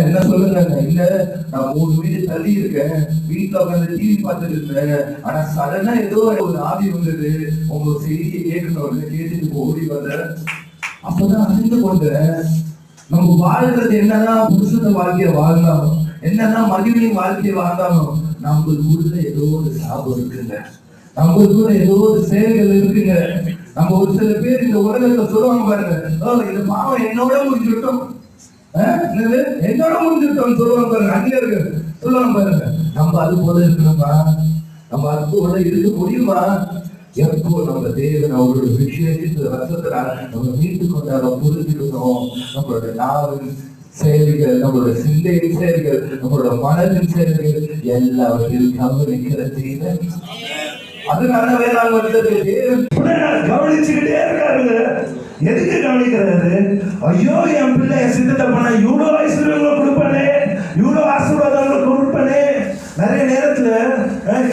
என்ன சொல்லுங்க? இல்ல, நான் 3 வீடு தள்ளி இருக்கேன், வீட்டுல உட்காந்து டிவி பார்த்துட்டு இருந்தேன். ஆனா சடனா ஏதோ ஒரு ஆவி வந்தது, உங்க செய்தியை கேட்கணும், கேட்டுட்டு ஓடி வந்த. அப்பதான் அறிந்து கொண்ட, நம்ம வாழ்றது என்னதான் புருஷன வாழ்க்கைய வாழ்ந்தாலும், என்னதான் மகிழ்ச்சியின் வாழ்க்கையை வாழ்ந்தாலும், நம்மளுக்குள்ள ஏதோ ஒரு சாபம் இருக்குங்க, நம்மளுக்குள்ள ஏதோ ஒரு செயல்கள் இருக்குங்க. நம்ம ஒரு சில பேர் இந்த உலகத்துல சொல்லுவாங்க பாருங்க, இந்த பாவம் என்னோட முடிஞ்சுட்டோம், என்னோட முடிஞ்சுட்டோம் சொல்லுவாங்க பாருங்க. அந்நியர்கள் சொல்லுவாங்க பாருங்க. நம்ம அது போல இருக்கணுமா? நம்ம அது போல இருக்க முடியுமா? எப்போ நம்ம தேவன் அவரோட விஷயத்தில் ரசத்தினால நம்ம மீட்டு கொண்டாட புரிஞ்சுக்கணும். நம்மளோட நாவின் செயல்கள், நம்மளோட சிந்தையின் செயல்கள், நம்மளோட மனதின் செயல்கள் எல்லாவற்றையும் கவனிக்கிற தேவன். அதனால வேளாண் வந்தது தேவன் கவனிச்சுக்கிட்டே இருக்காருங்க. எதுக்கு கவனிக்கிறாரு? ஐயோ, என் பிள்ளை என் சித்தத்தை பண்ண இவ்வளவு ஐஸ்வர்யங்களை கொடுப்பானே, இவ்வளவு ஆசீர்வாதங்களை கொடுப்பானே. நிறைய நேரத்துல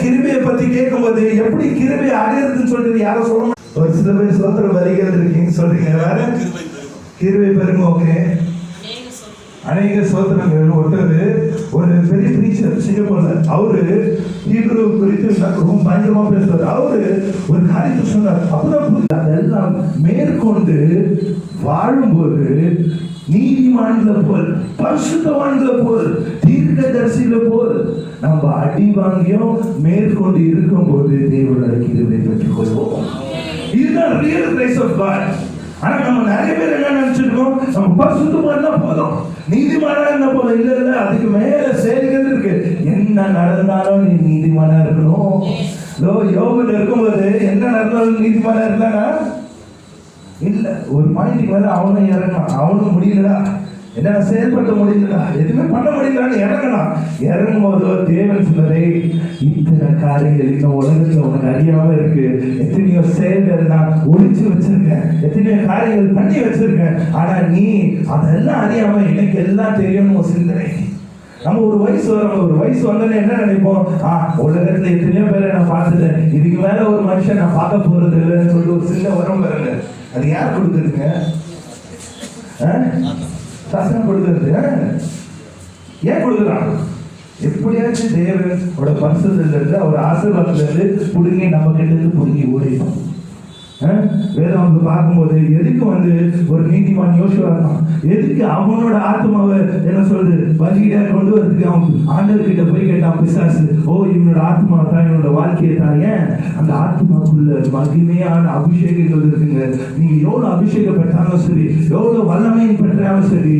கிருபையை பத்தி கேட்கும் போது எப்படி கிருபை அடையிறதுன்னு சொல்லிட்டு யாரும் சொல்லணும். ஒரு சில பேர் சோத்திர வரிகள் இருக்கீங்க சொல்றீங்க, வேற கிருபை பெருங்க. ஓகே, அநேக சோத்திரங்கள். ஒருத்தர் ஒரு பெரிய பிரீச்சர் சிங்கப்பூர்ல, அவரு ஹீப்ரு குறித்து ரொம்ப பயங்கரமா பேசுறாரு. அவரு ஒரு காரியத்தை சொன்னார். அப்பதான் அதெல்லாம் மேற்கொண்டு வாழும்போது நீதிமான்களை போல், பரிசுத்தவான்களை போல், தீர்க்கதரிசிகளை போல் நம்ம அடி வாங்கியும் மேற்கொண்டு இருக்கும் போது தேவனுடைய கிருபை பெற்றுக் கொள்வோம். இதுதான் ரியல் கிரேஸ் ஆஃப் காட். ஆனா நம்ம நிறைய பேர் என்ன நினைச்சிருக்கோம், நம்ம பரிசுத்தமா இருந்தா போதும், நீதிமானா இருந்தா போதும். இல்ல இல்ல, அதுக்கு மேல செயல்கள் இருக்கு. என்ன நடந்தாலும் நீ நீதிமானா இருக்கணும். யோபுல இருக்கும்போது என்ன நடந்தாலும் நீதிமானா இருந்தானா இல்ல. ஒரு பாயிண்ட்டுக்கு மேல அவனும் இறங்கலாம், அவனும் முடியலடா, என்ன செயல்பட முடியலடா, எதுவுமே பண்ண முடியலான்னு இறங்கலாம். இறங்கும் போது தேவன் சொன்னதே, இத்தனை காரியங்கள் இன்னும் உலகத்துல உனக்கு அறியாம இருக்கு, எத்தனையோ செயல்கள் நான் ஒழிச்சு வச்சிருக்கேன், எத்தனையோ காரியங்கள் பண்ணி வச்சிருக்கேன், ஆனா நீ அதெல்லாம் அறியாம எனக்கு எல்லாம் தெரியும்னு ஒரு சிந்தனை. நம்ம ஒரு வயசு வரும், ஒரு வயசு வந்தோன்னு என்ன நினைப்போம், உலகத்துல எத்தனையோ பேரை நான் பார்த்துட்டேன், இதுக்கு மேல ஒரு மனுஷன் நான் பார்க்க போறது இல்லைன்னு சொல்லிட்டு ஒரு சின்ன வரம் பாருங்க. அது யார் கொடுக்குறதுங்க? சாசனம் கொடுக்குறது. ஏன் கொடுக்குறான்? எப்படியாச்சும் தேவனோட பரிசுத்தத்துல இருந்து, அவர் ஆசீர்வாதத்துல இருந்து புடுங்கி நம்ம கிட்ட இருந்து புடுங்கி ஓடிடும். வேதம் பார்க்கும்போது எதுக்கு ஒரு நீதிமான் யோசுவா இருக்கான், எதுக்கு அவனோட ஆத்மாவை என்ன சொல்றது பலியிட கொண்டு வரதுக்கு அவன் ஆண்டவர் கிட்ட போய் கேட்டான் பிசாசு. இவனோட ஆத்மா தான், இவனோட வாழ்க்கையை தான். ஏன்? அந்த ஆத்மாக்குள்ள மகிமையான அபிஷேகங்கள் இருக்குங்க. நீங்க எவ்வளவு அபிஷேகம் பெற்றாலும் சரி, எவ்வளவு வல்லமையும் பெற்றாலும் சரி,